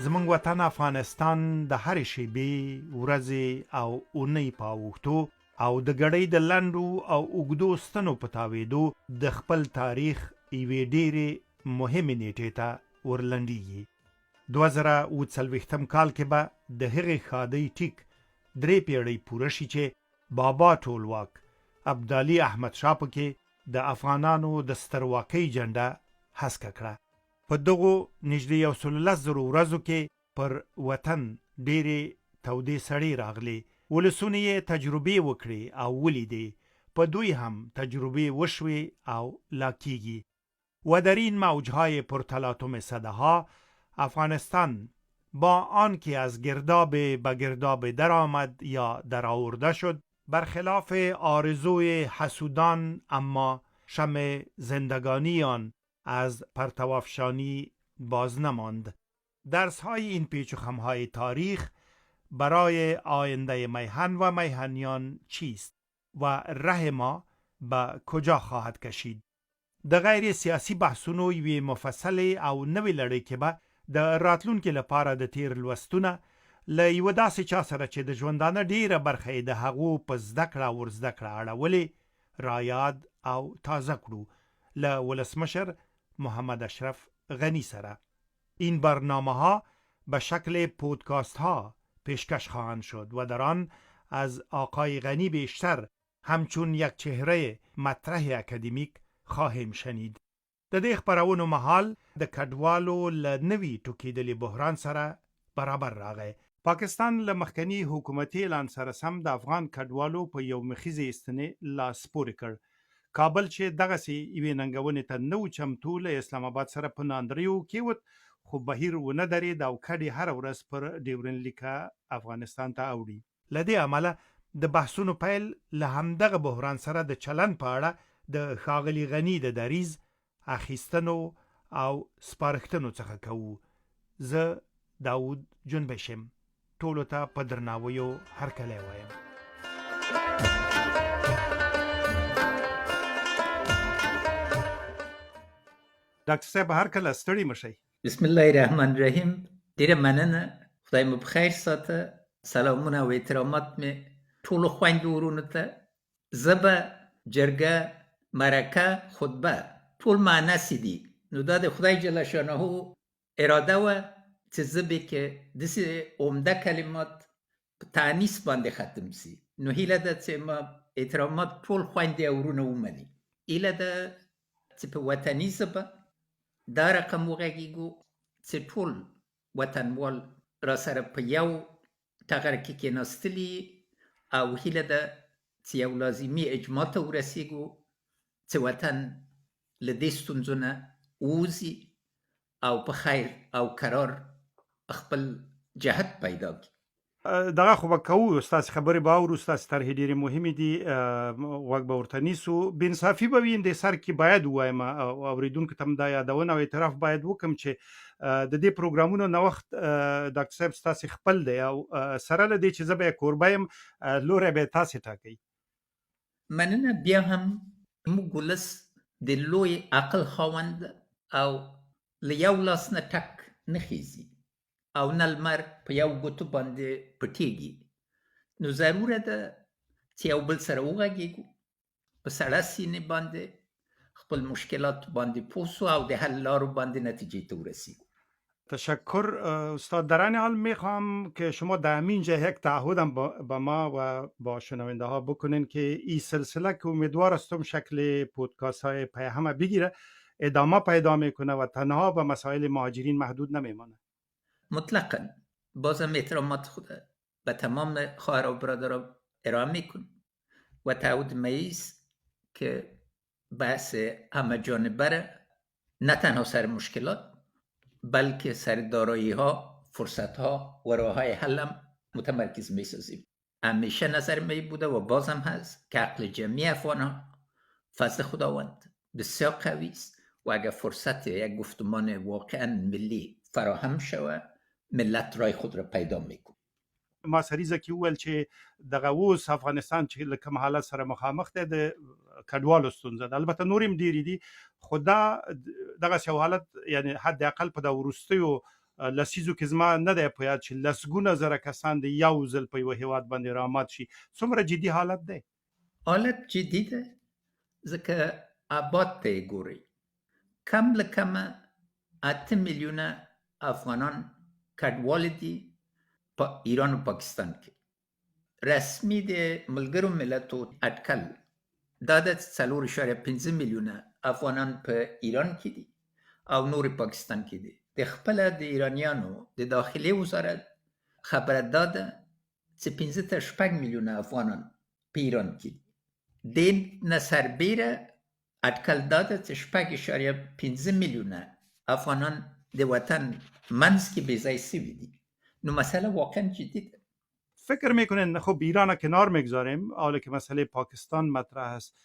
زمونږ وطن افغانستان د هرې شېبې ورځې او اونۍ په اوښتو او د ګړۍ د لنډو او اوږدو ستنو په تاوېدو د خپل تاریخ یوې ډېرې مهمې نیټې ته ورلنډېږي. 2040 کال کې به د هغې ښادۍ ټیک 3 پېړۍ پوره شي چې بابا ټولواک ابدالي احمدشاه پکې د افغانانو د سترواکۍ جنډه هسکه کړه. په دغو نږدې 110,000 ورځو کې پر وطن ډېرې تودې سړې راغلې. ولسونه یې تجربې وکړې او ولیدې. په دوی هم تجربې وشوې او لا کیږي. و در این موجهای پرتلاطم صداها افغانستان با آنکه از گرداب به گرداب در آمد یا در آورده شد، برخلاف آرزوی حسودان اما شمع زندگانی آن از پرتوافشانی باز نماند. درس‌های این پیچ و خم‌های تاریخ برای آینده میهن و میهنیان چیست و ره ما به کجا خواهد کشید؟ د غیر سیاسي بحثونو یوې مفصلې او نوې لړۍ کې به د راتلونکي لپاره د تیر لوستونه له یوه داسې چا سره چې د ژوندانه ډیره برخه یې د هغو په زده کړه او ورزده کړه اړولې رایاد او تازه کړو، له ولسمشر محمد اشرف غنی سره. این برنامه ها به شکل پودکاست ها پیشکش خواهند شد و در آن از آقای غنی بیشتر همچون یک چهره مطرح اکادمیک خواهیم شنید. د دې خپرونو مهال د کډوالو له نوي ټوکېدلي بحران سره برابر راغی. پاکستان له مخکني حکومتي اعلان سره سم د افغان کډوالو په یو مخیزې استنې لاس پورې کړ. کابل چې دغسې یوې ننګونې ته نه و چمتو، له اسلام آباد سره په ناندریو کېوت، خو بهیر ونه درېد او کډې هره ورځ پر ډیورن لیکه افغانستان ته اوړي. له دې امله د بحثونو پیل له همدغه بحران سره د چلن په اړه د ښاغلي غني د دریځ اخیستنو او سپارښتنو څخه کوو. زه داود جنبشم، ټولو ته په درناویو هرکلی وایم. ډاکټر صاحب هرکله ستړي مشئ. بسم الله الرحمن الرحیم. ډیره مننه، خدای مو بخیر ساته. سلامونه او احترامات مې ټولو خویندو ورونو ته. زه به جرګه، مرکه، خطبه ټول معنسی دي، نو دا د خدای جل شانه اراده وه چې زه به کې داسې عمده کلمات په تانیث باندې ختم سي. نو هیله ده چې ما احترامات ټول خویندې او ورونه ومني. هیله ده چې په وطني ژبه دا رقم وغږیږو چې ټول وطنوال را سره په یو ټغر کې کېناستلي، او هیله ده چې یو لازمي اجماع ته ورسیږو چې وطن له دې ستونزو نه ووځي او په خیر او قرار خپل جهت پیدا کړي. دغه خو به کوو، ستاسې خبرې به اورو، ستاسې طرحې ډېرې مهمې دي، غوږ به ورته نیسو. بېانصافي به وي دې سر کې باید ووایم، اورېدونکو ته هم دا یادونه او اعتراف باید وکړم چې د دې پروګرامونو نوښت ډاکټر صاحب ستاسې خپل دی، او سره له دې چې زه به یې کوربه یم، لوری به یې تاسې ټاکئ. مننه. بیا هم موږ ولس د لوی عقل خاوند او له یو لاس نه ټک نه خیزي او نه لمر په یو ګوتو باندې پټېږي. نو ضروره ده چې یو بل سره وغږېږو، په سړه سینې باندې خپل مشکلات باندې پوه سو او د حل لارو باندې نتیجه ته ورسیږو. تشکر استاد. در این حال میخوام که شما در همین جا یک تعهدم با ما و با شنونده ها بکنین که این سلسله که امیدوار هستم شکل پودکاست های پیهمه بگیره، ادامه پیدا میکنه و تنها به مسائل مهاجرین محدود نمیمانه. مطلقا. بازم احترامات خود به تمام خواهر و برادران ارائه میکنم و تعهد میز که بحث همه جانبه نه تنها سر مشکلات بلکه سر دارایی ها، فرصت ها و راه های حلم متمرکز می سازیم. همیشه نظر می بوده و بازم هست که عقل جمعی افغان ها فضل خداوند بسیار قوی است و اگر فرصت یک گفتمان واقعا ملی فراهم شود، ملت رای خود را پیدا میکنه. ما سریزه کې وویل چې دغه اوس افغانستان چې له کوم حالت سره مخامخ دی، د کډوالو ستونزه ده. البته نور هم ډېرې دي، خو دغسې یو حالت، یعنې حد اقل په د وروستیو لسیزو کې زما نه دی په یاد چې لسګونه زره کسان د یو ځل په یوه هیواد باندې رامات شي. څومره جدي حالت دی؟ حالت جدي ده، ځکه آباد ته یې ګورئ. کم له کمه 8 میلیونه افغانان کډوال دي په ایران او پاکستان کې. رسمي د ملګرو ملتو اټکل دا د 4.5 میلیونه افغانان په ایران کې دي او نور پاکستان کې دي. د خپل د ایرانیانو د داخلي وزارت خبره داده چې 15 تا 6 میلیونه افغانان په ایران کې دي. د نسربیره اټکل داده چې 6.5 میلیونه افغانان د وطن منځ کې بې ځای سوي دي. نو مسئله واقعا جدی ده. فکر میکنین خب ایران کنار میگذاریم، حالا که مسئله پاکستان مطرح است،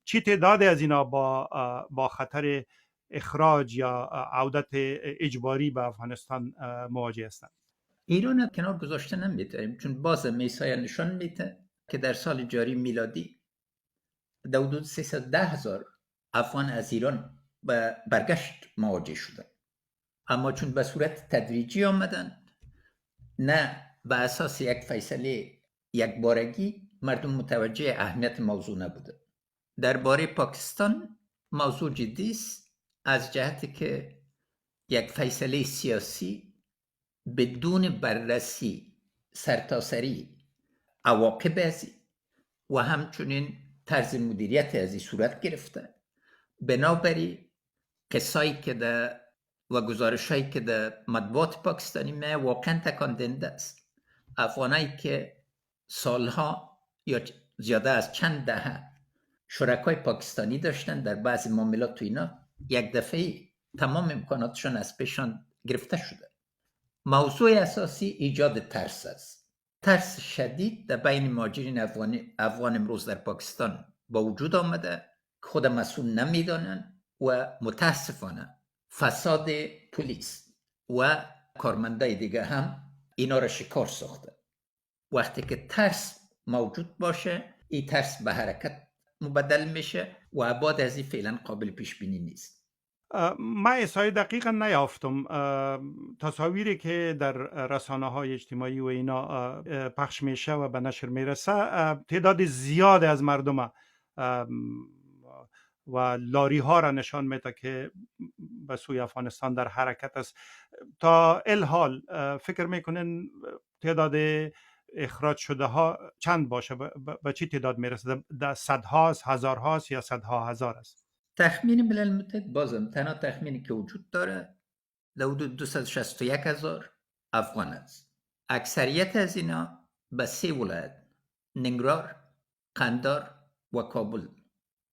چی تعداد از اینا با خطر اخراج یا عودت اجباری به افغانستان مواجه هستند؟ ایران کنار گذاشته نمیتونیم، چون باز میسای نشان میده که در سال جاری میلادی در حدود 310,000 افغان از ایران به برگشت مواجه شدن، اما چون به صورت تدریجی آمدن، نه به اساس یک فیصله یک بارگی، مردم متوجه اهمیت موضوع نبوده. درباره پاکستان موضوع جدی است، از جهتی که یک فیصله سیاسی بدون بررسی سرتاسری عواقب ازی و همچنین طرز مدیریت ازی صورت گرفته. بنابراین قصایی که در و گزارشایی که در مطبوعات پاکستانی می واقعا تکان دهنده است. افغانایی که سالها یا زیاده از چند دهه شرکای پاکستانی داشتن در بعضی معاملات تو اینا، یک دفعه تمام امکاناتشون از پیشان گرفته شده. موضوع اساسی ایجاد ترس است. ترس شدید در بین مهاجرین افغان امروز در پاکستان با وجود آمده، خود مسئول نمیدانند و متاسفانه فساد پلیس و کارمندای دیگه هم اینا را شکار ساخته. وقتی که ترس موجود باشه، این ترس به حرکت مبدل میشه و ابعاد از این فعلا قابل پیش بینی نیست. من احصای دقیقا نیافتم. تصاویری که در رسانه های اجتماعی و اینا پخش میشه و به نشر میرسه، تعداد زیاد از مردم و لاری ها را نشان میده که به سوی افغانستان در حرکت است. تا الحال فکر میکنین تعداد اخراج شده ها چند باشه؟ به چی تعداد میرسه؟ در صدهاست، هزارهاست یا صدها هزار است؟ تخمین ملل متحد بازم تنها تخمینی که وجود داره در حدود 261,000 افغان است. اکثریت از اینا به 3 ولایت ننگرهار، قندهار و کابل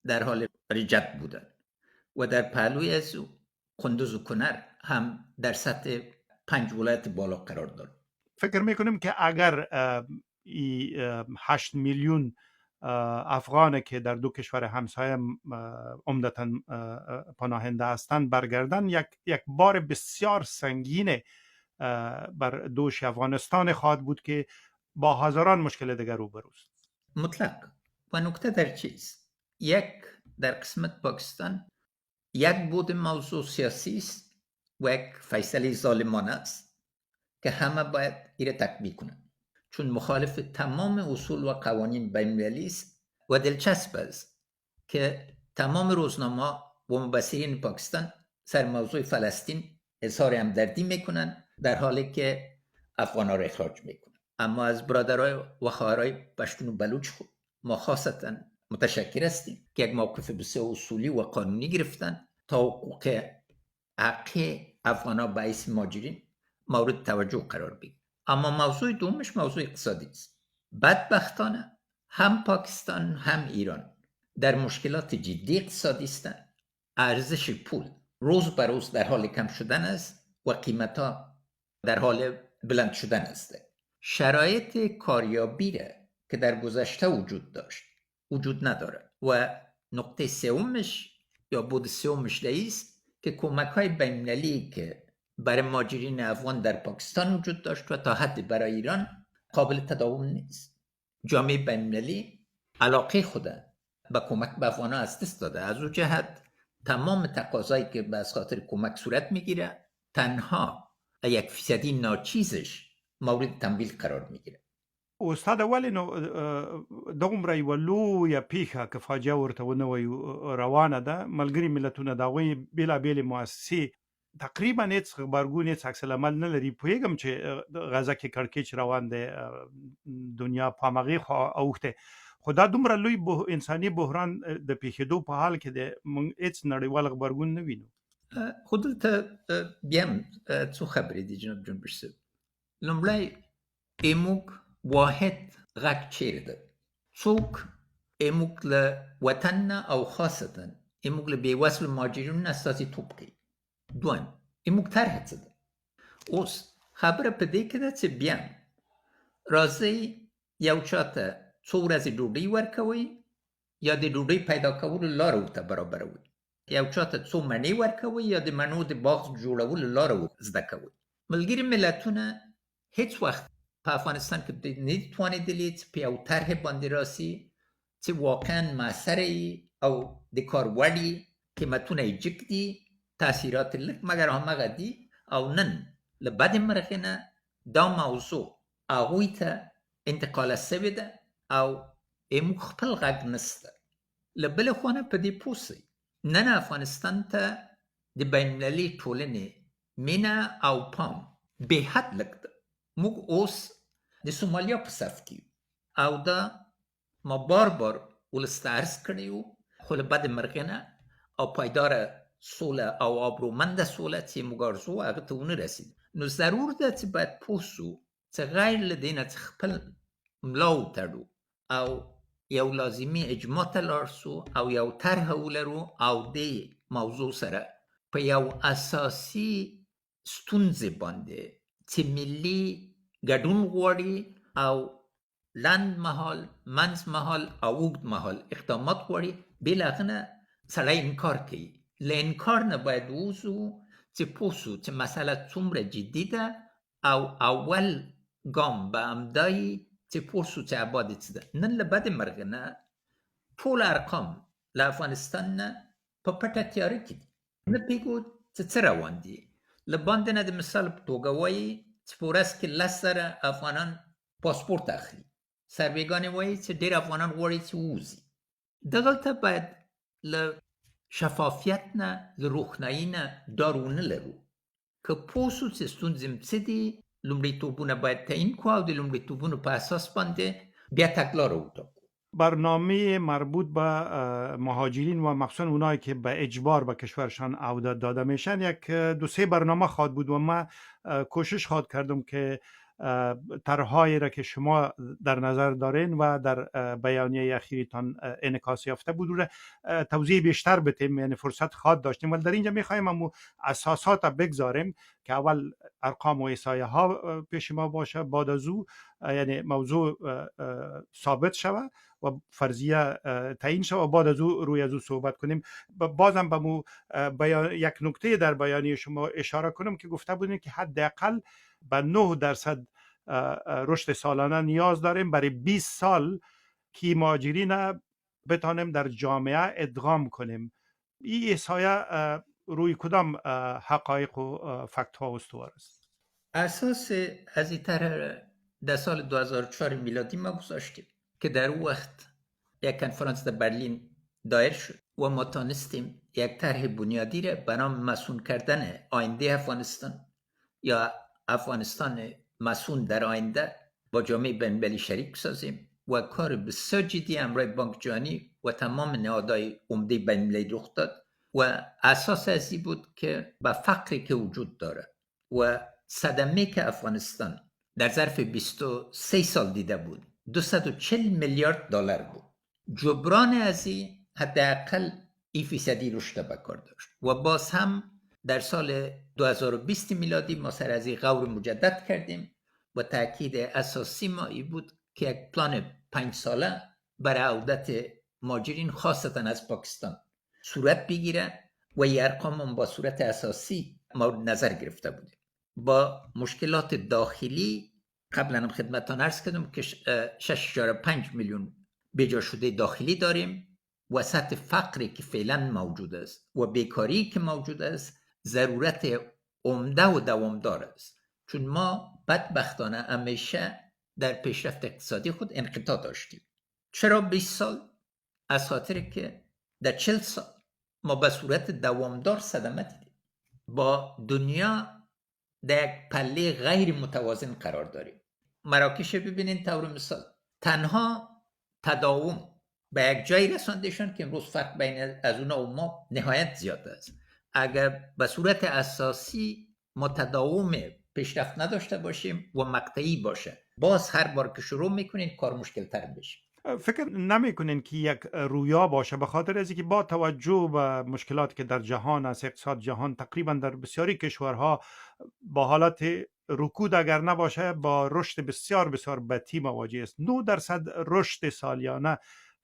در حال رجعت بودن و در پهلوی از او قندوز و کنر هم در سطح 5 ولایت بالا قرار دارد. فکر میکنیم که اگر 8 میلیون افغان که در دو کشور همسایه عمدتاً پناهنده هستند برگردن، یک بار بسیار سنگین بر دوش افغانستان خواهد بود که با هزاران مشکل دیگر روبروست. مطلق. و نکته در چیست؟ یک، در قسمت پاکستان یک بود موضوع سیاسی است و یک فیصله ظالمانه است که همه باید ایره تطبیق کنند، چون مخالف تمام اصول و قوانین بین‌المللی است. و دلچسب است که تمام روزنامه و مبصرین پاکستان سر موضوع فلسطین اظهار همدردی میکنن، در حالی که افغان‌ها را اخراج میکنن. اما از برادرای و خواهرای پشتون و بلوچ خود ما خاصتا متشکر هستیم که یک موقف بسیار اصولی و قانونی گرفتن تا حقوق حقی افغان‌ها به حیث مهاجرین مورد توجه قرار بگیرد. اما موضوع دومش موضوع اقتصادی است. بدبختانه هم پاکستان هم ایران در مشکلات جدی اقتصادی هستند. ارزش پول روز به روز در حال کم شدن است و قیمت‌ها در حال بلند شدن است. شرایط کاریابی را که در گذشته وجود داشت وجود نداره. و نقطه سومش یا بود سومش است که کمک‌های بین‌المللی که برای مهاجرین افغان در پاکستان وجود داشت و تا حدی برای ایران قابل تداوم نیست. جامعه بین‌المللی علاقه خود به کمک به افغان‌ها از دست داده. از اون جهت تمام تقاضایی که به خاطر کمک صورت میگیره تنها 1% ناچیزش مورد تمویل قرار میگیره. استاد ولې نو دومره یوه لویه پیښه که فاجعه ورته ونه وایو روانه ده، ملګري ملتونه د هغوی بېلابېلې مؤسسې تقریبا هېڅ غبرګون هېڅ عکس العمل نه لري. پوهېږم چې غزه کې کړکېچ روان دی، دنیا په همغې خوا اوښتی، خو دا دومره لوی انساني بحران د پیښېدو په حال کې دی، موږ هېڅ نړیوال غبرګون نه وینو. خو دلته بیا هم څو خبرې دي جناب جنبش صاحب. لومړی ایموږ واحد غږ چیرې ده؟ څوک ایموږ له وطن نه او خاصتا ایموږ له بېوزلو مهاجرینو نه استازیتوب کوي؟ دویم، ایموږ طرحه څه ده؟ اوس خبره په دې کې ده چې بیا راځئ یو چاته څو ورځې ډوډۍ ورکوئ یا د ډوډۍ پیدا کولو لاره ورته برابروئ، یو چاته څو مڼې ورکوئ یا د مڼو د باغ جوړولو لاره زده کوئ. ملګري ملتونه هیڅ وخت په افغانستان کې نه دي توانېدلي چې په یو طرح باندې راسي چې واقعا مؤثره او د کار وړ وي، قیمتونه یې جګ دي، تاثیرات لږ مګر همغه دي. او نن له بدې مرغې نه دا موضوع هغوی ته انتقاله سوې ده او موږ خپل غږ نسته. له بلې خوا نه په دې پوه سئ، نن افغانستان ته د بین المللي ټولنې مینه او پام بې حد لږ ده. موږ اوس د سومالیا په صف کې او دا ما بار ولس ته عرض کړی وو، خو له بدې مرغې نه او پایداره سوله او آبرومنده سوله چې موږ آرزو هغه ته ونه رسید. نو ضرور ده چې باید پوه سو چې غیر له دې نه چې خپل ملا وتړو او یو لازمي اجماع ته لاړ سو او یو طرحه ولرو او دې موضوع سره په یو اساسي ستونزې باندې چې ملي ګډون غواړي او لنډ مهال، منځ مهال او اوږد مهال اقدامات غواړي، بې له هغه نه سړی انکار کوي. له انکار نه باید ووځو چې پوه سو چې مسله څومره جدي ده او اول ګام به همدا وي چې پوه سو چې ابعاد څه ده. نن له بدې مرغې نه ټول ارقام له افغانستان نه په پټه تیاره کې دي، نه پوهېږو چې څه روان دي. له باندې نه د مثال په توګه وایي چې په ورځ کې 10,000 افغانان پاسپورت اخلي، سروېګانې وایي چې ډېر افغانان غواړي چې ووځي. دغلته باید له شفافیت نه، له روښنایي نه ډار ونه لرو. که پوه سو چې ستونزې څه دي، لومړیتوبونه باید تعیین کړو او د لومړیتوبونو په اساس باندې بیا تګلاره وټاکو. برنامه مربوط به مهاجرین و مخصوصا اونایی که به اجبار به کشورشان عودت داده میشن یک 2-3 برنامه خواهد بود و من کوشش خواهد کردم که طرح‌هایی را که شما در نظر دارین و در بیانیه اخیرتان انعکاس یافته بود را توضیح بیشتر بدیم، یعنی فرصت خواهد داشتیم. ولی در اینجا می‌خوایم امو اساسات بگذاریم که اول ارقام و احصایه ها پیش ما باشه، بعد از او یعنی موضوع ثابت شود و فرضیه تعیین شود و بعد از او روی از او صحبت کنیم. بازم به یک نکته در بیانیه شما اشاره کنم که گفته بودین که حداقل به 9% رشد سالانه نیاز داریم برای 20 سال که مهاجرین بتانیم در جامعه ادغام کنیم. این احصایه روی کدام حقایق و فکت ها استوار است؟ اساس از این طرح در سال 2004 میلادی ما گذاشتیم که در اون وقت یک کنفرانس در برلین دایر شد و ما تانستیم یک طرح بنیادی را به نام مسئول کردن آینده افغانستان یا افغانستان مسئول در آینده با جامعه بین‌المللی شریک سازیم و کار بسیار جدی همراه بانک جهانی و تمام نهادهای عمده بین‌المللی رخ داد و اساس از این بود که به فقری که وجود داره و صدمه که افغانستان در ظرف 23 سال دیده بود 240 میلیارد دلار بود، جبران از این حداقل 1% رشد به کار داشت و باز هم در سال 2020 میلادی ما سر از این غور مجدد کردیم و تاکید اساسی ما این بود که یک پلان 5 ساله برای عودت مهاجرین خاصتا از پاکستان صورت بگیره و این ارقام هم با صورت اساسی مورد نظر گرفته بودیم. با مشکلات داخلی قبلا هم خدمتتان عرض کردم که 6.5 میلیون بجا شده داخلی داریم و سطح فقری که فعلا موجود است و بیکاری که موجود است ضرورت عمده و دوامدار است چون ما بدبختانه همیشه در پیشرفت اقتصادی خود انقطاع داشتیم. چرا 20 سال؟ از خاطر که در 40 سال ما به صورت دوامدار صدمه دیدیم. با دنیا در یک پله غیر متوازن قرار داریم. مراکش ببینین طور مثال تنها تداوم به یک جایی رساندشان که امروز فرق بین از اونا و ما نهایت زیاد است. اگر به صورت اساسی ما تداوم پیشرفت نداشته باشیم و مقطعی باشه، باز هر بار که شروع میکنین کار مشکل تر بشه. فکر نمیکنین که یک رویا باشه، به خاطر از اینکه با توجه به مشکلاتی که در جهان است، اقتصاد جهان تقریبا در بسیاری کشورها با حالت رکود اگر نباشه با رشد بسیار بسیار بدی مواجه است. 9% رشد سالیانه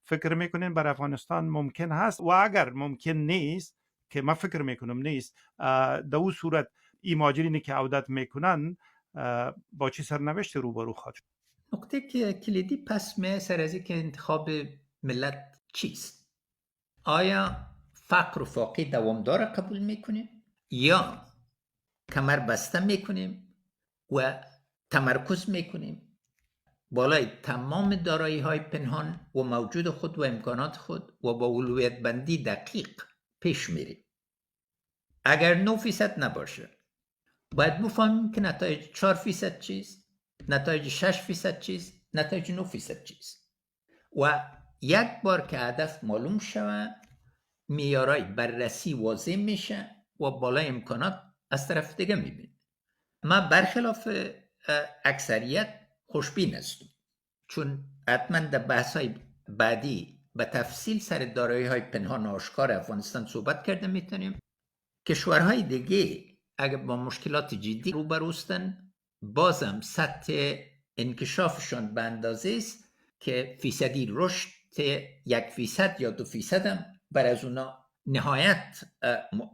فکر میکنین بر افغانستان ممکن هست؟ و اگر ممکن نیست، که من فکر میکنم نیست، در اون صورت این ماجرینی که عودت میکنن با چی سرنوشت روبرو خواهد شد؟ نکته که کلیدی پس می سر از که انتخاب ملت چیست؟ آیا فقر و فاقه دوامدار قبول میکنیم یا کمر بسته میکنیم و تمرکز میکنیم بالای تمام دارایی های پنهان و موجود خود و امکانات خود و با اولویت بندی دقیق پیش میریم؟ اگر 9% نباشه باید بفهمیم که نتایج 4% چیست، نتایج 6% چیست، نتایج 9% چیست. و یک بار که هدف معلوم شود معیارهای بررسی واضح میشه و بالای امکانات از طرف دیگه میبینیم. ما برخلاف اکثریت خوشبین هستم، چون حتما در بحث‌های بعدی به تفصیل سر دارایی‌های پنهان و آشکار افغانستان صحبت کرده میتونیم. کشورهای دیگه اگر با مشکلات جدی روبروستن بازم سطح انکشافشان به اندازه است که فیصدی رشد 1% یا 2% هم بر از اونا نهایت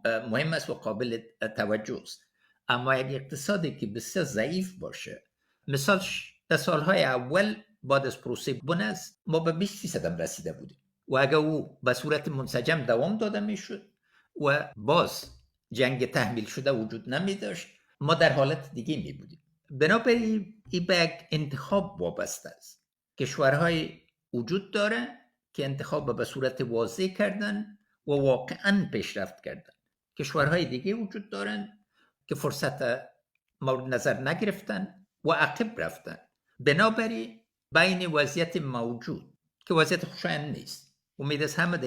مهم است و قابل توجه است. اما یک اقتصادی که بسیار ضعیف باشه، مثال در سالهای اول بعد از پروسه بونز ما به 20% هم رسیده بودیم و اگر او به صورت منسجم دوام داده میشد و باز جنگ تحمیل شده وجود نمی داشت، ما در حالت دیگه می بودیم. بنابراین این به یک انتخاب وابسته است. کشورهای وجود داره که انتخاب به صورت واضح کردن و واقعا پیشرفت کردن. کشورهای دیگه وجود دارن که فرصت مورد نظر نگرفتن و عقب رفتن. بنابراین بین وضعیت موجود که وضعیت خوشایند نیست، امید است همه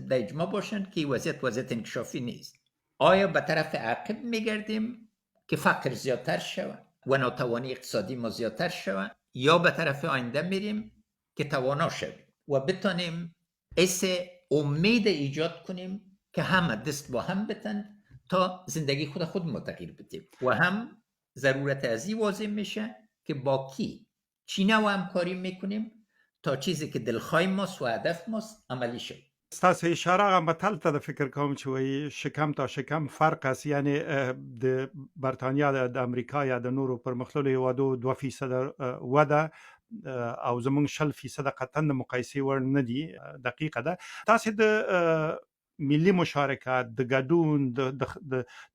در اجماع باشند که وضعیت انکشافی نیست. آیا به طرف عقب میگردیم که فقر زیادتر شود و ناتوانی اقتصادی ما زیادتر شود، یا به طرف آینده میریم که توانا شویم و بتانیم حس امید ایجاد کنیم که همه دست با هم بتن تا زندگی خود ما تغییر بدیم. و هم ضرورت از این واضح میشه که با کی چی نوع همکاری میکنیم تا چیزی که دلخواه ماست و هدف ماست عملی شد. ستاسو اشاره هم به تلته د فکر کوم چې وایي شکم تا شکم فرق است، یعنی د برتانیا د امریکا یا د نورو پرمختللو هیوادو 2% وده او زمونږ 0% قطعا د مقایسې وړ نه دي. دقیقه ده. تاسو د ملي مشارکت د ګډون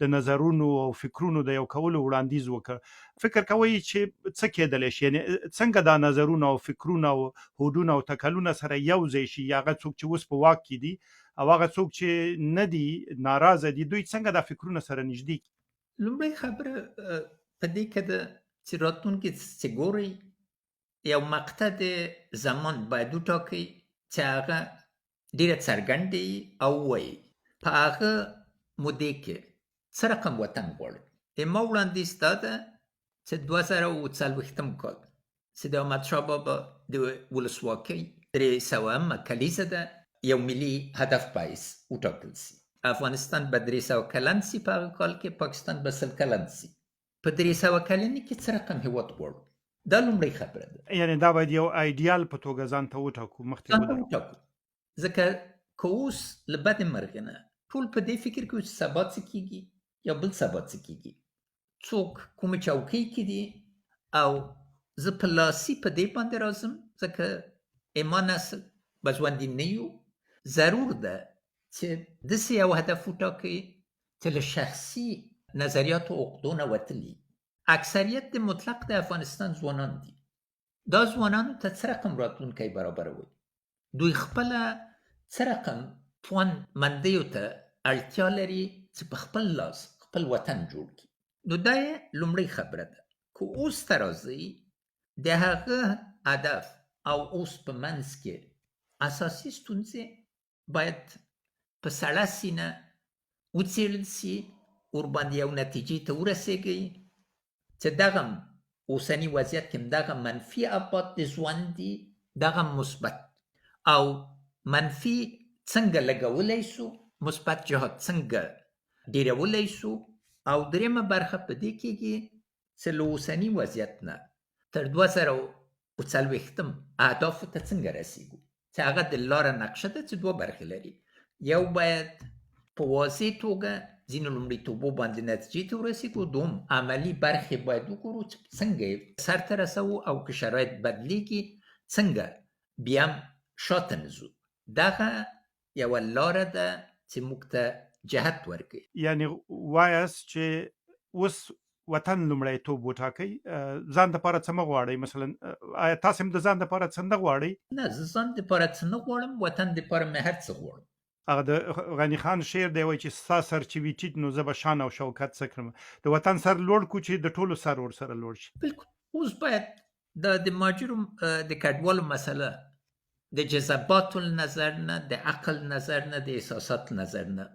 د نظرونو او فکرونو د یو کولو وړاندیز وکړ. فکر کوي چې څه کېدلی شي، یعنی څنګه دا نظرونه او فکرونه او هوډونه او تکلونه سره یو ځای شي؟ هغه څوک چې اوس په واک کې دي او هغه څوک چې نه دي ناراضه دي، دوی څنګه دا فکرونه سره نږدې کړي؟ لومړی خبره په دې کې ده چې راتلونکي څه ګوري یو مقطع د زمان باید وټاکي چې هغه ډیره څرګنده او وایي په هغه مودې کې څه رقم وطن غواړي. ما وړاندیز دا ده چې 2040 کال چې د احمدشاه بابا د ولسواکۍ 300 کلیزه ده یو ملي هدف باعث وټاکل سي. افغانستان به 300 کلن سي په هغه کال کې، پاکستان به 100 کلن سي. په 300 کلنۍ کې څه رقم هیواد غواړو؟ دا لومړی خبره ده. یعنی دا باید یو ایډیال په توګه ځان ته وټاکو، مخکې وټاکو. ځکه که اوس له بد مرغه نه ټول په دې فکر کې چې سبا څه کیږي یا بل سبا څه کیږي، څوک کومه چوکۍ کې دي، او زه په لاسي په دې باندې راځم ځکه ایمان اصل به ژوندي نه یو. ضرور ده چې داسې یو هدف وټاکئ چې له شخصي نظریاتو عقدو نه وتلي اکثریت مطلق د افغانستان ځوانان دي. دا ځوانانو ته څه رقم راتلونکی برابروي؟ دوی خپله څه رقم توان مندیو ته اړتیا لري چې په خپل لاس خپل وطن جوړ کړي؟ نو دا یې لومړۍ خبره ده. که اوس ته راځئ د هغه هدف او اوس په منځ کې اساسي ستونزې باید په سړه سینه وڅېړل سي، ورباندې یو نتیجې ته ورسېږئ چې دغه اوسني وضعیت کې دغه منفي ابعاد د ژوند دي، دغه مثبت او منفي څنګه لګولی سو، مثبت جهات څنګه ډیرولی سو، او درېیمه برخه په دې کېږي چې له اوسني وضعیت نه تر 2040 اهدافو ته څنګه رسیږو، چې هغه د لاره نقشه ده چې دوه برخې لري. یو باید په واضح توګه ځینو لومړیتوبو باندې نتیجې ته ورسیږو، دوم عملي برخې باید وګورو چې څنګه یې سرته رسوو، او که شرایط بدلیږي څنګه بیا هم شاته نه ځو. دغه یوه لاره ده چې موږ ته جهت ورکوي. یعنی وایاست چې اوس وطن لومړیتوب وټاکئ، ځان دپاره څه مه غواړئ؟ مثلا آیا تاسې هم د ځان دپاره څه نه غواړئ؟ نه، زه ځان دپاره څه نه غواړم، وطن دپاره مې هر څه غواړم. هغه د غني خان شعر دی وایي چې ستا سر چې وي ټیټ نو زه به شان او شوکت څه کړم. د وطن سر لوړ کړو چې د ټولو سر ورسره لوړ شي. بلکل. اوس باید د مهاجرو د کډوالو مسله د جذباتو له نظر نه، د عقل نظر نه، د احساساتو نظر نه،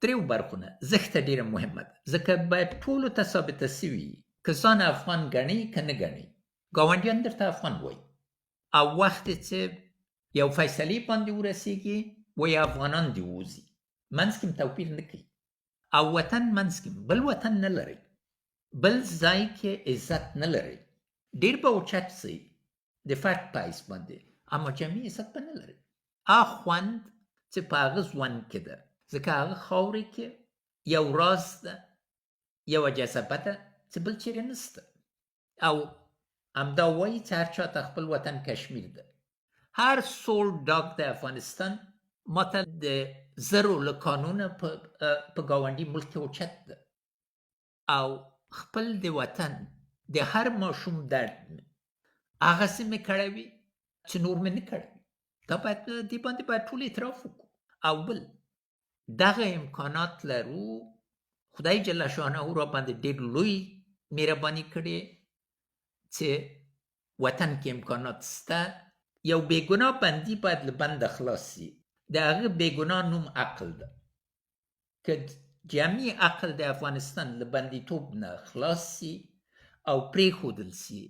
دریو برخو نه زښته ډېره مهمه ده، ځکه باید ټولو ته ثابته سوي که ځان افغان ګڼئ که نه ګڼئ، ګاونډیان درته افغان وایي، او وخت چې یو فیصلې باندې ورسیږي وایي افغانان دې ووځي، منځ کې توپیر نه کوي. او وطن منځ کې بل وطن نه لرئ، بل ځای کې عزت نه لرئ، ډېر به اوچت سئ د فرد په حیث باندې، اما جمعي عزت به نه لرئ. خوند چې په هغه ژوند کې ده، ځکه هغه خاورې کې یو راز ده، یوه جذبه ده چې بل چېرې نسته. او همدا وایي چې هر چا ته خپل وطن کشمیر ده. هر سوړ ډاګ د افغانستان ماته د زرو له کانونه په ګاونډي ملک کې اوچت ده، او خپل د وطن د هر ماشوم درد مې هغسې مې کړی چې نور مې نه کړی. دا باید دې باندې باید ټول اعتراف وکړو. او بل دغه امکانات لرو، خدای جل شانه را باندې ډېر لوی مهرباني کړې چې وطن کې امکانات سته. یو بېګناه بندي باید له بنده خلاص شي، د هغه بېګناه نوم عقل ده. که جمعي عقل د افغانستان له بندیتوب نه خلاص شي او پرېښودل شي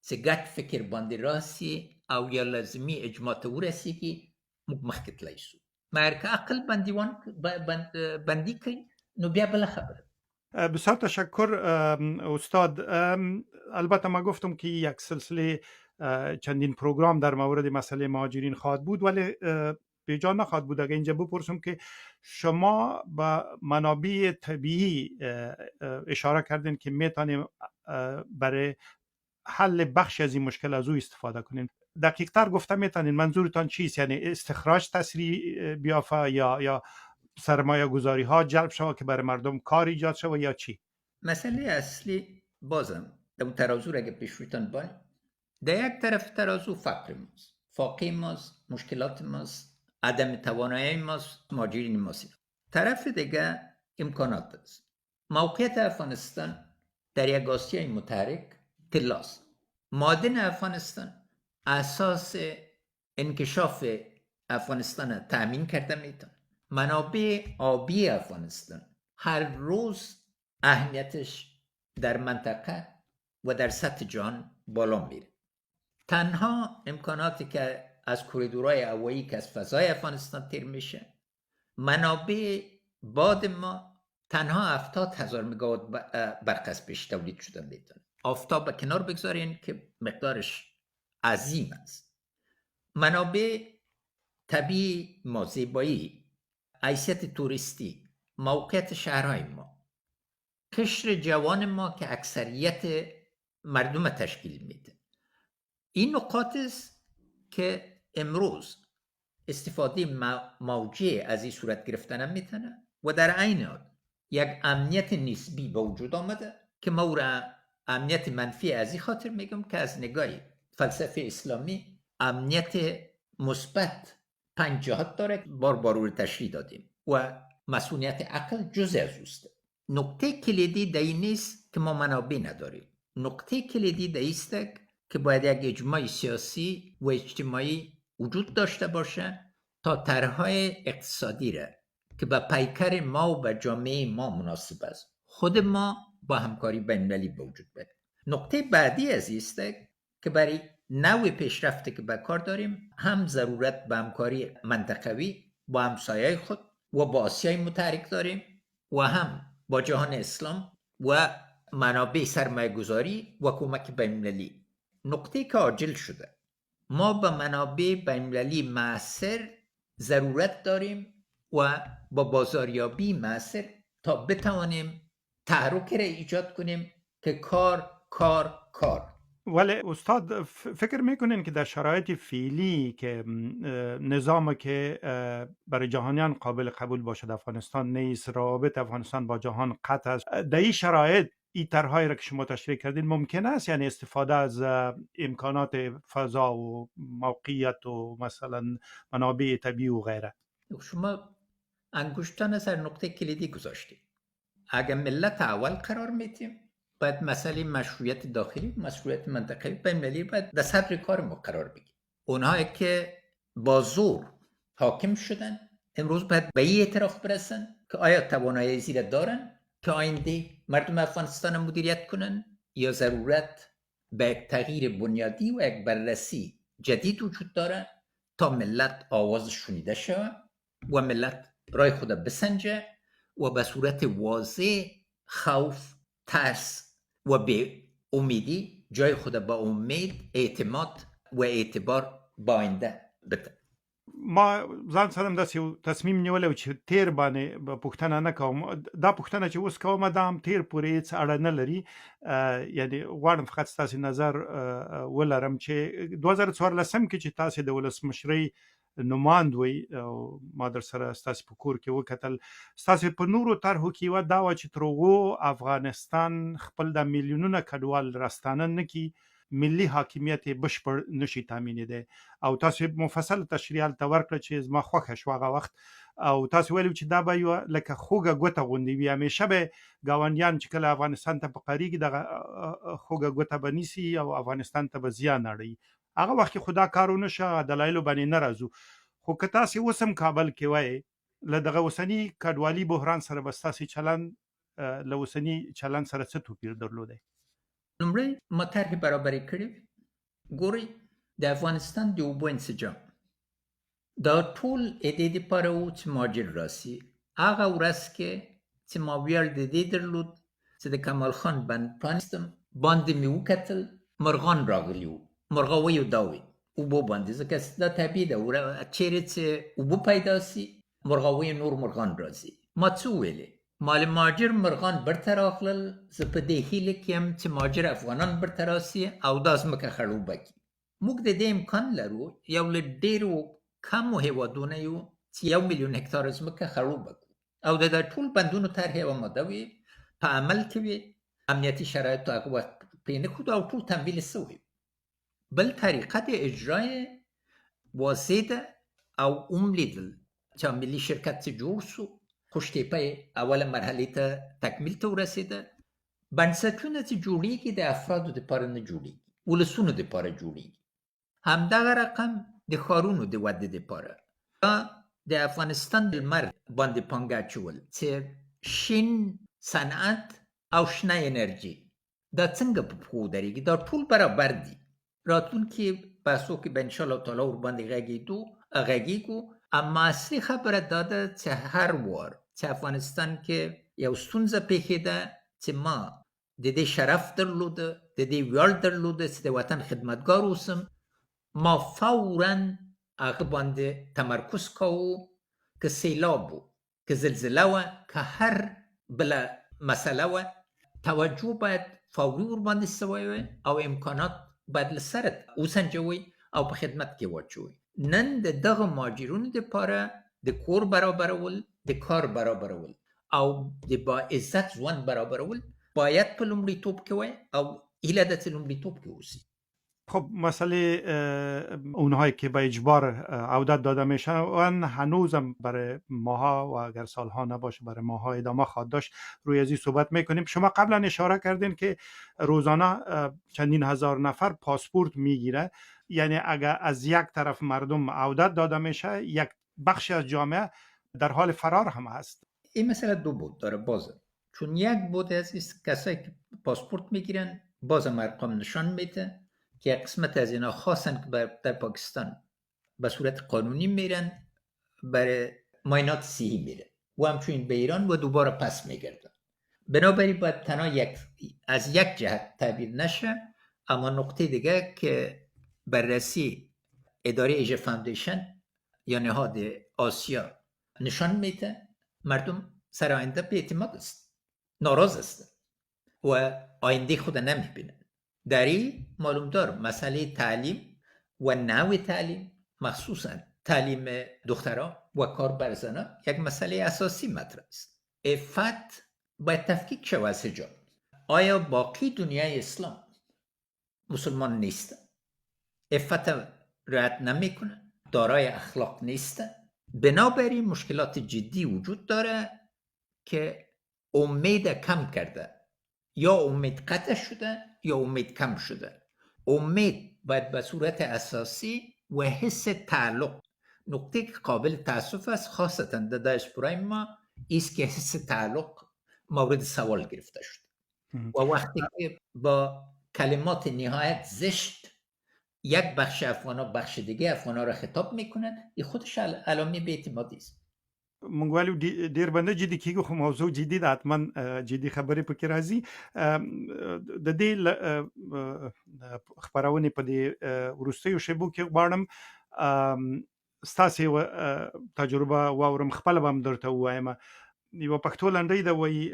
چې ګډ فکر باندې راسي او یا لازمي اجماع ته ورسیږي، موږ مخکې تللی شو. مګر که عقل بندي کوي نو بیا بله خبره. بسیار تشکر استاد. البته ما گفتم که یک سلسله چندین پروگرام در مورد مسئله مهاجرین خواهد بود، ولی به جا نخواهد بود اگر اینجا بپرسم که شما به منابع طبیعی اشاره کردین که میتونیم برای حل بخش از این مشکل از او استفاده کنین. دقیق تر گفته میتونین منظورتان چیست؟ یعنی استخراج تسریع بیافته یا سرمایه گذاری ها جلب شود که برای مردم کار ایجاد شود یا چی؟ مسئله اصلی بازم در ترازو اگه پیشرویتان باید، در یک طرف ترازو فقر ماست، فاقه ماست، مشکلات ماست، عدم توانایی ماست، مهاجرین ماست. طرف دیگه امکانات است. موقعیت افغانستان در یک آسیای متحرک طلاست. معادن افغانستان اساس انکشاف افغانستان تأمین کرده میتونه. منابع آبی افغانستان هر روز اهمیتش در منطقه و در سطح جهان بالا میره. تنها امکاناتی که از کوریدورهای هوایی که از فضای افغانستان تیر میشه، منابع باد ما تنها 70,000 مگاوات برق از پیش تولید شده میتونه. آفتاب به کنار بگذارین که مقدارش عظیم است. منابع طبیعی ما، زیبایی، حیثیت توریستی، موقعیت شهرهای ما، قشر جوان ما که اکثریت مردم تشکیل میده، این نقاط است که امروز استفاده موجه از این صورت گرفتن میتونه و در عین حال یک امنیت نسبی به وجود آمده که ما را امنیت منفی از این خاطر میگم که از نگاه فلسفه اسلامی امنیت مثبت 5 جهات داره، بار رو تشریح دادیم و مسئولیت عقل جزء از اوست. نکته کلیدی در این نیست که ما منابع نداریم. نکته کلیدی در است که باید یک اجماع سیاسی و اجتماعی وجود داشته باشه تا طرح‌های اقتصادی را که به پیکر ما و به جامعه ما مناسب است خود ما با همکاری بین‌المللی به وجود بیاید. نکته بعدی از است که برای نوع پیشرفتی که به کار داریم هم ضرورت به همکاری منطقوی با همسایه خود و با آسیای متحرک داریم و هم با جهان اسلام و منابع سرمایه گذاری و کمک بین‌المللی. نکته که عاجل شده، ما به منابع بین‌المللی معاصر ضرورت داریم و با بازاریابی معاصر تا بتوانیم تحرک را ایجاد کنیم که کار. ولی استاد فکر میکنین که در شرایط فعلی که نظامی که برای جهانیان قابل قبول باشد افغانستان نیست، روابط افغانستان با جهان قطع است، در این شرایط این طرحهایی را که شما تشریح کردین ممکن است یعنی استفاده از امکانات فضا و موقعیت و مثلا منابع طبیعی و غیره؟ شما انگشتان سر نقطه کلیدی گذاشتید. اگر ملت اول قرار میدیم باید مسئله مشروعیت داخلی و مشروعیت منطقه‌ای بین‌المللی باید در صدر کار ما قرار بگیره. اونهایی که با زور حاکم شدن امروز باید به این اعتراف برسن که آیا توانایی زیر دارن که آینده مردم افغانستان مدیریت کنن یا ضرورت به یک تغییر بنیادی و یک بررسی جدید وجود داره تا ملت آواز شنیده شود و ملت رای خود بسنجه و به صورت واضح خوف، ترس و به امیدی جای خود با امید، اعتماد و اعتبار با آینده بده. ما ځان سره داسې یو تصمیم نیولی و چې تیر باندې به پوښتنه نه کوم. دا پوښتنه چې اوس کومه دا هم تیر پورې هېڅ اړه نه لري. یعنې غواړم فقط ستاسې نظر ولرم چې 2014 کې چې تاسې د ولسمشرۍ نماند وئ او ما در سره ستاسې په کور کې وکتل، ستاسې په نورو طرحو کې یوه دا وه چې تر هغو افغانستان خپل د میلیونونه کډوال راستانه نه کړي، ملي حاکمیت بشپړ نشي تامینېدی. او تاسو مفصل تشریح هلته ورکړه چې زما خوښه شوه هغه وخت، او تاسو ویلي چې دا به یوه لکه خوږه ګوته غوندې وي، همیشه به ګاونډیان چې کله افغانستان ته په قاریږي دغه خوږه ګوته به نیسي او افغانستان ته به زیان اړوي. هغه وخت کې خو دا کار ونه شه، دلایلو باندې نه راځو. خو که تاسې اوس هم کابل کې وایې له دغه اوسني کډوالي بحران سره به ستاسې چلند له اوسني چلند سره څه توپیر درلودی؟ لومړی ما طرح برابري کړې. ګورئ، د افغانستان د اوبو انسجام دا ټول د دې دپاره و چې مهاجر راسي. هغه ورځ کې چې ما ویاړ د دې درلود چې د کمال خان بند پرانیستم، باندې مې وکتل مرغان راغلي وو. مرغاویو دا وي اوبو باندې، ځکه دا طبیعي ده، چیرې چې اوبه پیدا سي مرغاوی نور مرغان راځي. ما څه وویلې؟ مال مهاجر مرغان برته راغلل، زه په دې هیله کې یم چې مهاجر افغانان برته راسي او دا ځمکه خړوبه کړي. موږ د دې امکان لرو، یو له ډېرو کمو هېوادونه یو چې 1 میلیون هکتار ځمکه خړوبه کړو او د ټول بندونو طرح یوه ماده وي، په عمل کې وي، امنیتي شرایطو هغه وخت پرې نه ښودو او ټول تمویل سوی. بل طریقه د اجرای واضح ده او اوم لیدل چې ملي شرکت چې جوړ سو، خوشتیپه اوله مرحله ته تکمیل ته ورسېده. بنسټونه چې جوړیږي د افرادو دپاره نه جوړیږي، ولسونو دپاره جوړیږي. همدغه رقم د ښارونو د ودې دپاره دا د افغانستان د لمر باندې پانګه اچول چې شین صنعت او شنه انرژي دا څنګه په پښو درېږي، دا ټول برابر دي. راتلونکي بحثو کې به انشاءالله تعالی ورباندې غږیږو. اما اصلي خبره دا ده چې هر وار چې افغانستان کې یو ستونزه پیښېده چې ما د دې شرف درلوده، د دې ویاړ درلوده چې د وطن خدمتګار اوسم، ما فوراً هغه باندې تمرکز کوو، که سیلاب و، که زلزله و، که هر بله مسئله و، توجه باید فوري ورباندې سوی وي او امکانات باید له سره وسنجوي او په خدمت کې واچوي. نن د دغه مهاجرونو دپاره د کور برابرول، د کار برابرول او د با عزت ژوند برابرول باید په لومړیتوب کې وای او ایله د لومړیتوب کې اوسي. خب مسئله اونهایی که به اجبار عودت داده میشن هنوزم برای ماها و اگر سالها نباشه برای ماها ادامه خواهد داشت. روی ازی صحبت میکنیم. شما قبلا اشاره کردین که روزانه چندین هزار نفر پاسپورت میگیره، یعنی اگر از یک طرف مردم عودت داده میشه، یک بخشی از جامعه در حال فرار هم هست. این مسئله دو بود داره بازه، چون یک بود از کسایی که پاسپورت میگیرن بازم ارقام نشان میده که یک قسمت از اینا خواستن که در پاکستان به صورت قانونی میرن، برای معاینات صحی میرن و همچنین به ایران و دوباره پس میگردن. بنابراین باید تنها از یک جهت تعبیر نشه، اما نقطه دیگه که بررسی اداره ایژه فاندیشن یا نهاد آسیا نشان میده مردم سر آینده بی اعتماد است، ناراض است و آینده خود نمیبینن. در این معلوم دار مسئله تعلیم و نوع تعلیم، مخصوصا تعلیم دختران و کاربر زنان، یک مسئله اساسی مطرح است. عفت باید تفکیک شود از حجاب. آیا باقی دنیای اسلام مسلمان نیستن؟ عفت رعایت نمیکنن؟ دارای اخلاق نیستن؟ بنابراین مشکلات جدی وجود داره که امید کم کرده، یا امید قطع شده یا امید کم شده. امید باید به صورت اساسی و حس تعلق، نقطه که قابل تاسف است خاصتا در دیاسپورای ما است که حس تعلق مورد سوال گرفته شد و وقتی که با کلمات نهایت زشت یک بخش افغانا بخش دیگه افغانا را خطاب میکنن، این خودش علامه بی‌اعتمادی است. مونږ وایو ډیر باندې جدي کیږو، خو موضوع جدي ده، حتما جدي خبرې پکې راځي. د دې خبرونه په دې وروستیو شیبو کې غواړم ستاسو تجربه واورم، خپل به هم درته وایم. یو پښتو لنډۍ ده وایي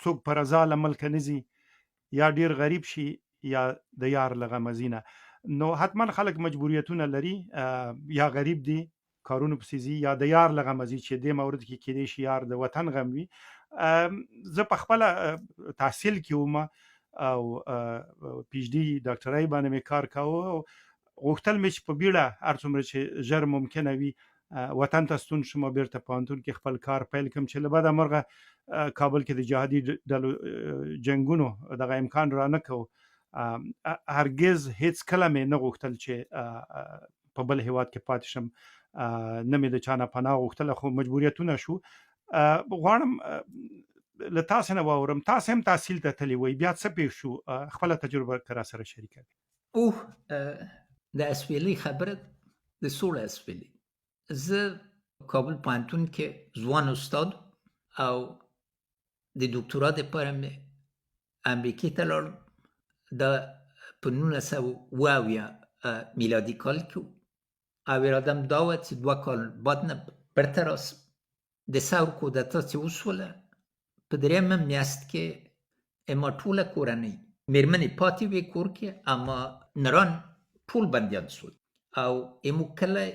څوک پر رضا له ملکه نزي، یا ډیر غریب شي یا د یار له غمه ځینه. نو حتما خلک مجبوریتونه لري، یا غریب دي کارونو پسې ځي یا د یار له غمه ځي، چې دې مورد کې کېدای شي یار د وطن غم وي. زه په خپله تحصیل کې وم او پی ایچ ډي ډاکټرۍ باندې مې کار کاوه او غوښتل مې چې په بیړه هر څومره چې ژر ممکنه وي وطن ته ستون شم، بیرته پوهنتون کې خپل کار پیل کړم، چې له بده مرغه کابل کې د جهادي ډلو جنګونو دغه امکان را نه کو. هرګز هیڅ کله مې نه غوښتل چې په بل هیواد کې پاتې شم، نه مې د چا نه پناه غوښتله، خو مجبوریتونه شو. غواړم له تاسو نه واورم، تاسو هم تحصیل ته تللی وئ، بیا څه پیښ شو؟ خپله تجربه که راسره شریکه کړئ. د اسویلي خبره د سوړ اسویلي. زه کابل پوهنتون کې ځوان استاد او د دکترا دپاره مې امریکې ته لاړم. دا په 1970 میلادي کال کې او ارادم دا وه چې 2 کال بعد نه برته راسم. د ثور کودتا چې وسوله په 3 میاشت کې اما ټوله کورنۍ مېرمنې پاتې وې کور کې، اما نران ټول بندیان شول او امو کلی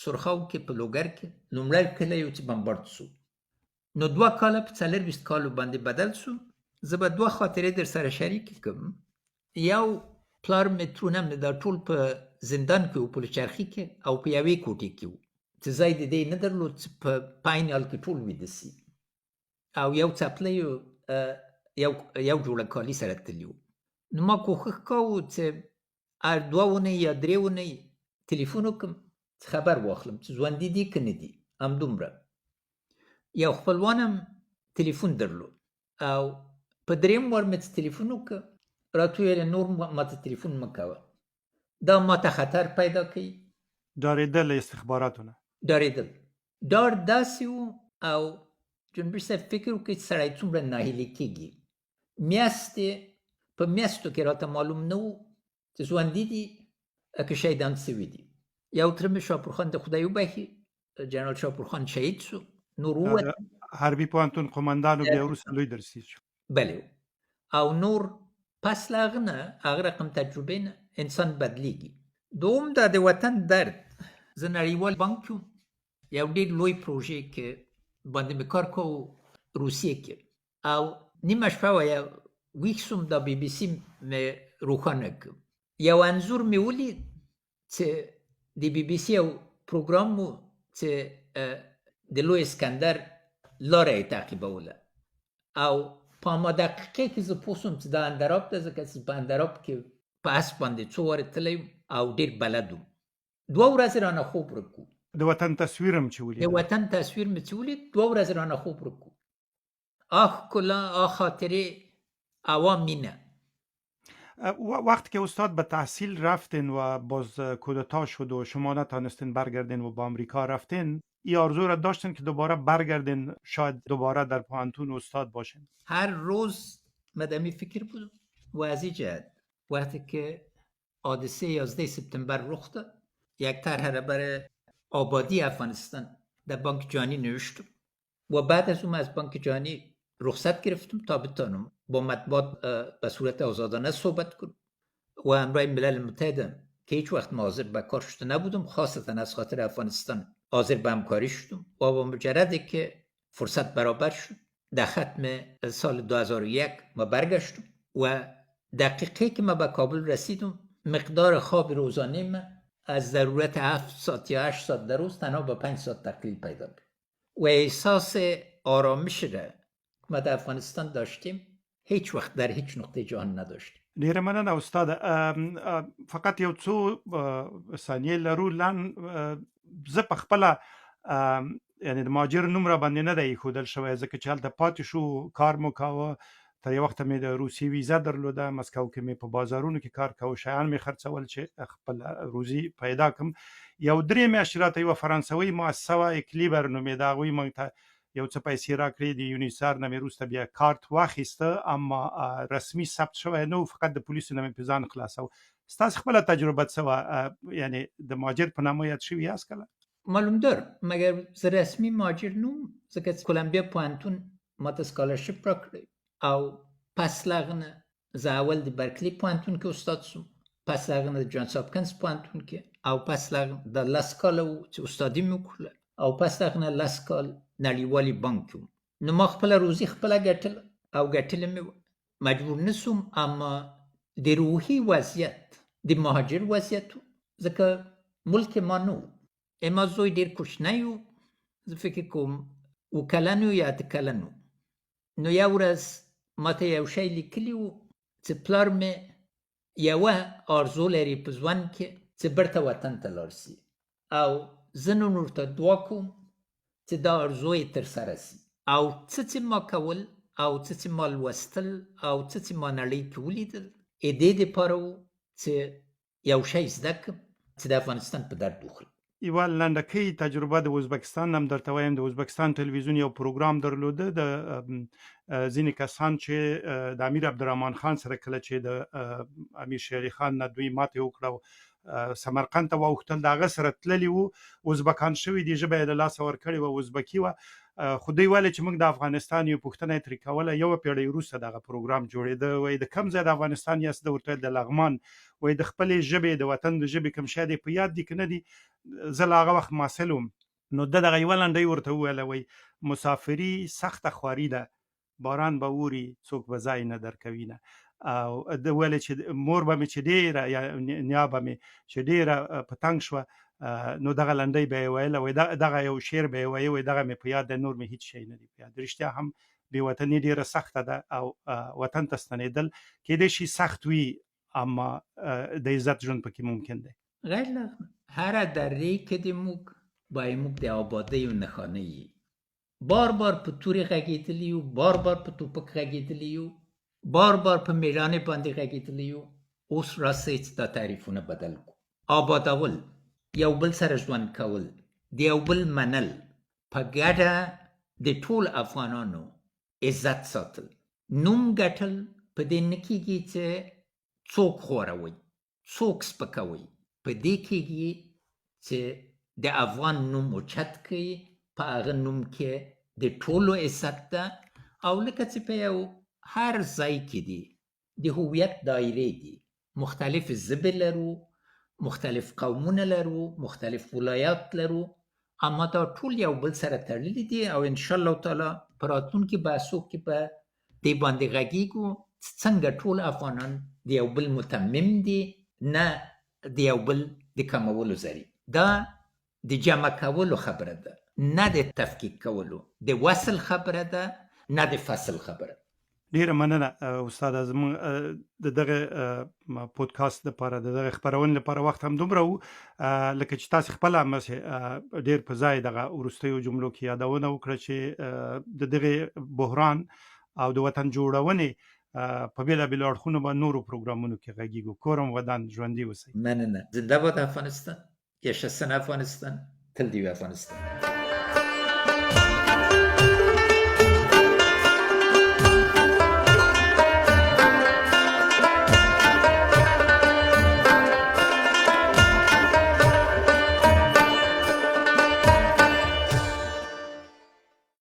سرخاو کې په لوګر کې لومړی کلی یو چې بمبارد شو. نو 2 کاله په 40 کالو باندې بدل شو. زه به 2 خاطرې در سره شریک کړم. یو پلار مې ترونه مې دا ټول په زندان کې و، په چرخي کې او په یوې کوټې کې و چې ځای د دې نه درلود چې په عین حال کې ټول ویده سي، او یو څپلی یو جوړه کالي سره تللي و. نو ما کوښښ کوو چې هر 2 اونۍ یا 3 اونۍ تلیفون وکړم چې خبر واخلم چې ژوندي دي که نه دي. همدومره. یو خپلوانم تلیفون درلود او په 3م وار مې چې تلیفون وکړ راته ویل نور ماته تلیفون مه کوه، دا ماته خطر پیدا کوي. ډارېدل له استخباراتو نه ډارېدل. ډار داسې و او جنبیر صاحب فکر وکړي چې سړی څومره ناهیلي کېږي. میاشتې په میاشتو کې راته معلوم نه و چې ژوندي دي که شهیدان سوي دي. یو تره مې شاپورخان د خدای وبخي، جنرال شاپورخان شهید شو. نور ووت حربي پوهنتون قمندان و بیا وروسته لوی درسیز شو. بله. او نور پس له هغه نه هغه رقم تجربې نه انسان بدلیږي. دوم دا د وطن درد. زه نړیوال بانک کې یو ډېر لوی پروژې کې باندې مې کار کوو روسیې کې، او نیمه شپه و یا ویښ سوم دا بی بي سي مې روښانه کړ. یو انځور مې ولید چې د بی بي سي یو پروګرام و چې د لوی اسکندر لاره یې تعقیبوله او په همه دقیقې کې زه پوه سوم چې دا اندراب ده، ځکه چې په اندراب کې په اسب باندې څو وارې تللی او ډېر بلد وم. 2 ورځې رانه خوب ورک و. د وطن تصویرم چې د ولید وطن تصویر مې چې ولید 2 ورځې رانه خوب ورک و. آه کلا، آه خاطره، آوا مینه. وقتی که استاد به تحصیل رفتین و باز کودتا شد و شما نتانستین برگردین و با آمریکا رفتین، این آرزو را داشتین که دوباره برگردین، شاید دوباره در پوهنتون استاد باشین؟ هر روز مدامی فکر بود و از این جهت وقتی که حادثه 11 سپتامبر رخ داد، یک طرح را برای آبادی افغانستان در بانک جهانی نوشتم و بعد از اون از بانک جهانی رخصت گرفتم تا بتانم با مطبوعات به صورت آزادانه صحبت کنم و امرای ملل متحد که هیچ وقت حاضر به کار شده نبودم، خاصتا از خاطر افغانستان حاضر به همکاری شدم و با مجردی که فرصت برابر شد در ختم سال 2001 ما برگشتم و دقیقه که ما به کابل رسیدم مقدار خواب روزانه ما از ضرورت 7 ساعت یا 8 ساعت در روز تنها به 5 ساعت تقلیل پیدا بود و احساس آرامش را ما در افغانستان داشتیم هیچ وقت در هیچ نقطه جهان نداشتیم. ډیره مننه استاد. فقط یو څو ثانیې لرو. زه په خپله یعنی د مهاجر نوم را باندې نه دی ایښودل شوی، ځکه چې هلته پاتې شو، کار مو کاوه. تر یو وخته مې د روسیې ویزه درلوده، مسکو کې مې په بازارونو کې کار کاوه، شیان مې خرڅول چې خپل روزي پیدا کړم. یو 3 میاشتې راته یوه فرانسوي مؤسسه وه، اکلیبر نومېده، هغوی موږ ته یو څه پیسې راکړې. د یونیسار نه مې وروسته بیا کارت واخیسته، اما رسمي ثبت شوی نه و، فقط د پولیسو نه مې په ځان خلاصوه. ستاسې خپله تجربه څه وه؟ یعنی د مهاجر په نامه یاد شوي یاست کله؟ معلوم دار مگر زه رسمي مهاجر نوم، ځکه چې کولمبیا پوهنتون ماته سکالرشپ راکړی او پس له نه زه اول د برکلي پوهنتون کې استاد سوم، پس له نه د جانس هاپکنز پوهنتون کې، او پس له د 10 کاله و چې استادي مې وکړله، او پس له نه 10 کال نړیوالي بانک کې وم. نو ما خپله روزي خپله ګټله او ګټلې مې وه، مجبور نه سوم. اما د روحي وضعیت د مهاجر وضعیت و، ځکه ملک ما نه و. اما زوی ډېر کوچنی و، زه فکر کوم 7 کلن و یا 8 کلن و. نو یو ورځ ماته یو شی لیکلی و چې پلار مې یوه آرزو لري په ژوند کې چې بیرته وطن ته لاړ سي، او زه نن ورته دعا کوم چې دا آرزو یې ترسره سي. او څه چې ما کول او څه چې ما لوستل او څه چې ما نړۍ کې ولیدل، د دې دپاره و چې یو شی زده کړم چې د افغانستان په درد وخورم. یوه لنډکۍ تجربه د ازبکستان هم درته وایم. د ازبکستان تلویزیون یو پروګرام درلوده، د ځینې کسان چې د امیر عبدالرحمن خان سره کله چې د امیر شیر علي خان نه دوی ماتې وکړه او سمرقند ته واوښتل، د هغه سره تللي وو، ازبکان شوي دي، ژبه یې له لاسه ورکړې وه، ازبکي وه. خو دوی ویلې چې موږ د افغانستان یو پوښتنه یې ترې کوله. یوه پیړۍ وروسته دغه پروګرام جوړېده. وایي د کوم ځای د افغانستان یاست؟ ده ورته ویل د لغمان. وایي د خپلې ژبې د وطن د ژبې کوم شی دی په یاد دي که نه دي؟ زه له هغه وخت محصل وم. نو ده دغه یوه لنډۍ ورته وویله، وایي مسافري سخته خواري ده، باران به اوري څوک به ځای نه درکوینه. او ده ویلې چې مور به مې چې ډېره یا نیا به مې چې ډېره په تنګ شوه، نو دغه لنډۍ به یې ویله، وایي دغه یو شعر به یې وایي، وایي دغه مې په یاد دی، نور مې هیڅ شی نه دی په یاد. رښتیا هم بېوطني ډېره سخته ده او وطن ته ستنېدل کیدای شي سخت وي، اما د عزت ژوند پکې ممکن دی. غیر له هر دره‌ای که د موږ باید موږ د آبادۍ و نښانه یي. بار بار په تورې غږېدلي یو، بار بار په ټوپک غږېدلي یو، بار بار په میړانې باندې غږېدلي یو. اوس راسئ چې دا تعریفونه بدل کړو. آبادول، یو بل سره ژوند کول، د یو بل منل، په ګډه د ټول افغانانو عزت ساتل، نوم ګټل په دې نه کېږي چې څوک خوروئ، څوک سپکوئ، په دې کېږي چې د افغان نوم اوچت کړئ، په هغه نوم کې د ټولو عزت ده. او لکه چې په یو هر ځای کې دي د هویت دایرې دي، مختلف ژبې لرو، مختلف قومونه لرو، مختلف ولایات لرو، اما دا ټول یو بل سره تړلي دي. او انشاءالله تعالی په راتلونکي بحثو کې به دی باندې غږیږو څنګه ټول افغانان د یو بل متمم دي، نه د یو بل د کمولو ذریعه. دا د جمع کولو خبره ده، نه د تفکیک کولو. د وصل خبره ده، نه د فصل خبره. ډیره مننه استاد. زموږ د دغه پودکاسټ لپاره د دغه خبرونې لپاره وخت هم دومره و، لکه چې تاسو خپل ډیر په ځای دغه ورستیو جملو کې یادونه وکړه چې د دغه بحران او د وطن جوړونې په بیلابیلو اړخونو باندې نورو پروګرامونو کې غږیږو. کورم ودان ژوندي اوسئ. مننه. زنده باد افغانستان. یشسن افغانستان. تل دی افغانستان.